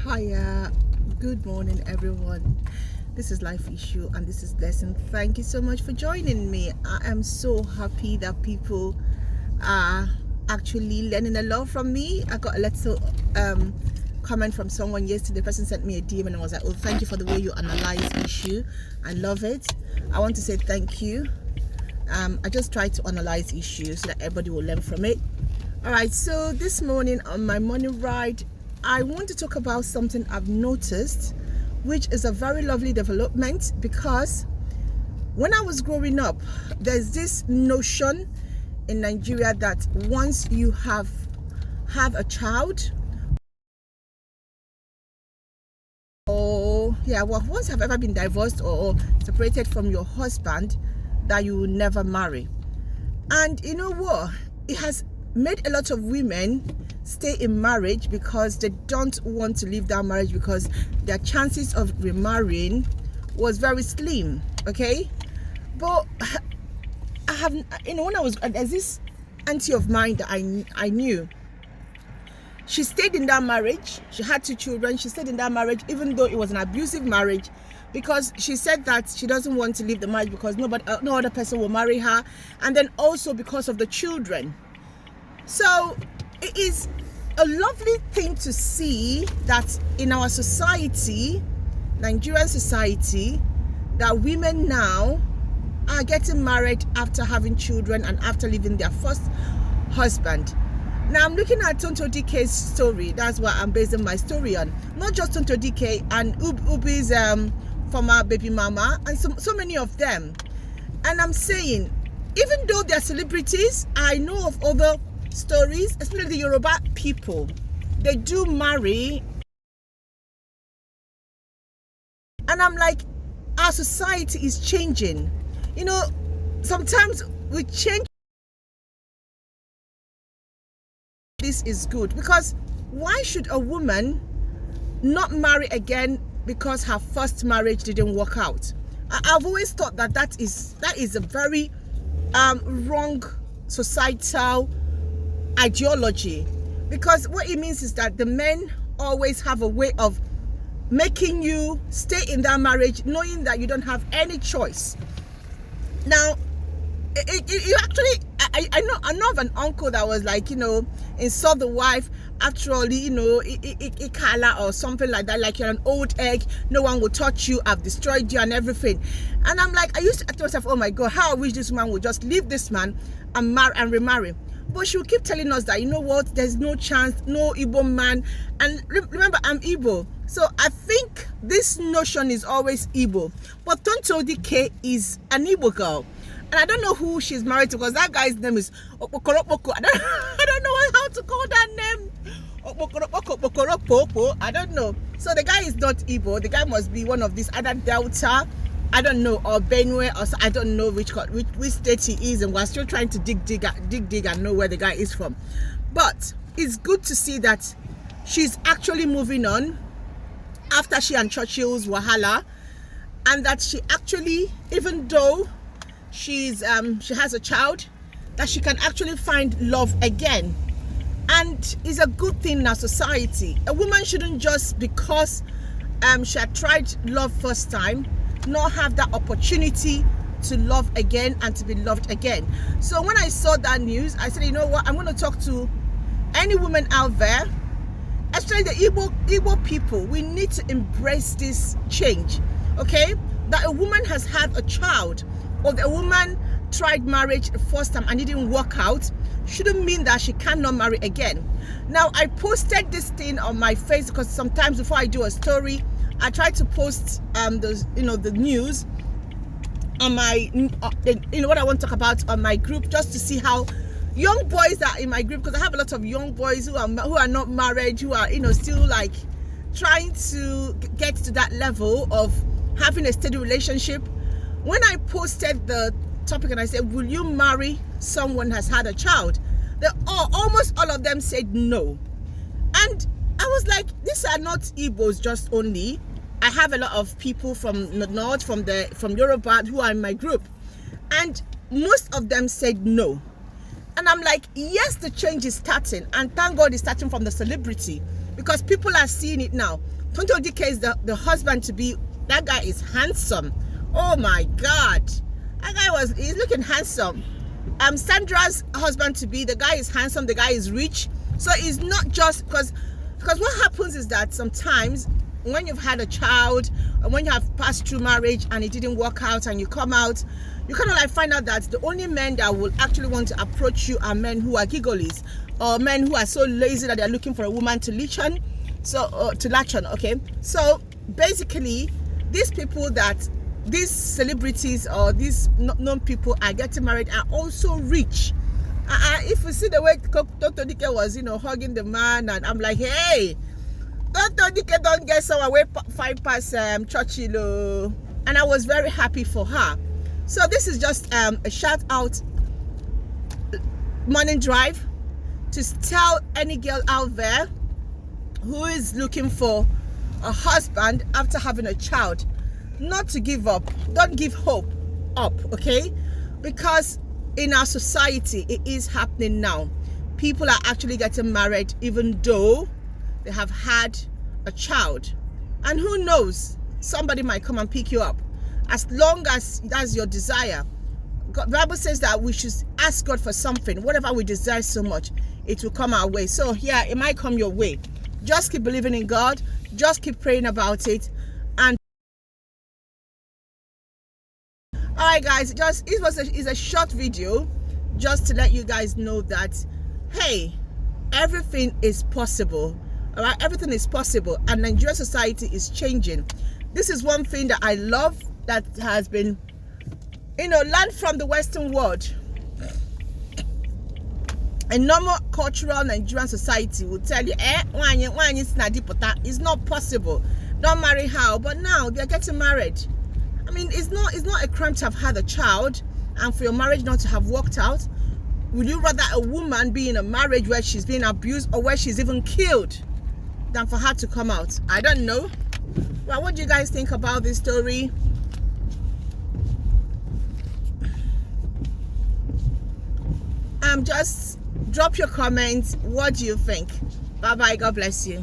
Hiya, good morning everyone. This is Life Issue and this is Lesson. Thank you so much for joining me. I am so happy that people are actually learning a lot from me. I got a little comment from someone yesterday. The person sent me a DM and I was like, oh, thank you for the way you analyze issue. I love it. I want to say thank you. I just try to analyze issues so that everybody will learn from it. All right, so this morning on my morning ride, I want to talk about something I've noticed, which is a very lovely development, because when I was growing up, there's this notion in Nigeria that once you have a child, or once you have ever been divorced or separated from your husband, that you will never marry. And you know what? It has made a lot of women stay in marriage because they don't want to leave that marriage, because their chances of remarrying was very slim. Okay, but I have, when I was, there's this auntie of mine that I knew. She stayed in that marriage. She had 2 children. She stayed in that marriage even though it was an abusive marriage, because she said that she doesn't want to leave the marriage because no other person will marry her, and then also because of the children. So it is a lovely thing to see that in our society, Nigerian society, that women now are getting married after having children and after leaving their first husband. Now I'm looking at Tonto DK's story. That's what I'm basing my story on. Not just Tonto DK and Ubi's former baby mama, and so many of them. And I'm saying, even though they're celebrities, I know of other stories, especially the Yoruba people, they do marry. And I'm like, our society is changing. You know, sometimes we change. This is good, because why should a woman not marry again because her first marriage didn't work out? I've always thought that is a very wrong societal ideology, because what it means is that the men always have a way of making you stay in that marriage knowing that you don't have any choice. Now you actually, I know of an uncle that was like, insult the wife after all, ikala or something like that, like you're an old egg, no one will touch you, I've destroyed you and everything. And I'm like, I used to tell myself, oh my God, how I wish this man would just leave this man and marry and remarry. But she will keep telling us that, you know what, there's no chance, no Igbo man. And remember, I'm Igbo. So I think this notion is always Igbo. But Tonto DK is an Igbo girl. And I don't know who she's married to, because that guy's name is Okpokoro. I don't know how to call that name. I don't know. So the guy is not Igbo. The guy must be one of these other Delta, I don't know, or Benue, or I don't know which state he is, and we're still trying to dig and know where the guy is from. But it's good to see that she's actually moving on after she and Churchill's wahala, and that she actually, even though she has a child, that she can actually find love again. And it's a good thing in our society. A woman shouldn't just because she had tried love first time, not have that opportunity to love again and to be loved again. So when I saw that news, I said, you know what, I'm going to talk to any woman out there, especially the Igbo people. We need to embrace this change, okay? That a woman has had a child, or the woman tried marriage the first time and it didn't work out, shouldn't mean that she cannot marry again. Now, I posted this thing on my face because sometimes before I do a story, I try to post the news on my what I want to talk about on my group, just to see how young boys that are in my group, because I have a lot of young boys who are not married, who are still like trying to get to that level of having a steady relationship. When I posted the topic and I said, will you marry someone has had a child, almost all of them said no. And I was like, these are not Igbos just only. I have a lot of people from the north, from Yoruba, who are in my group, and most of them said no. And I'm like, yes, the change is starting, and thank God it's starting from the celebrity, because people are seeing it now. Tonto Dike is the husband to be. That guy is handsome. Oh my God, that guy he's looking handsome. Sandra's husband to be, the guy is handsome, the guy is rich. So it's not just because what happens is that sometimes when you've had a child, or when you have passed through marriage and it didn't work out, and you come out, you kind of like find out that the only men that will actually want to approach you are men who are giggolies, or men who are so lazy that they're looking for a woman to latch on. Okay, so basically these celebrities or these known people are getting married are also rich. If you see the way Dr. Dike was, hugging the man, and I'm like, hey, Dr. Dike don't get someone way 5 past Churchill, and I was very happy for her. So this is just a shout out morning drive to tell any girl out there who is looking for a husband after having a child, not to give up. Don't give hope up, okay? Because in our society, it is happening now. People are actually getting married even though they have had a child. And who knows, somebody might come and pick you up. As long as that's your desire. The Bible says that we should ask God for something. Whatever we desire so much, it will come our way. So yeah, it might come your way. Just keep believing in God. Just keep praying about it. And alright guys, it's a short video just to let you guys know that, hey, everything is possible. Alright, everything is possible, and Nigerian society is changing. This is one thing that I love that has been, learned from the Western world. A normal cultural Nigerian society will tell you, it's not possible. Don't marry how? But now they're getting married. I mean, it's not a crime to have had a child and for your marriage not to have worked out. Would you rather a woman be in a marriage where she's being abused or where she's even killed than for her to come out? I don't know. Well, what do you guys think about this story? Just drop your comments. What do you think? Bye bye. God bless you.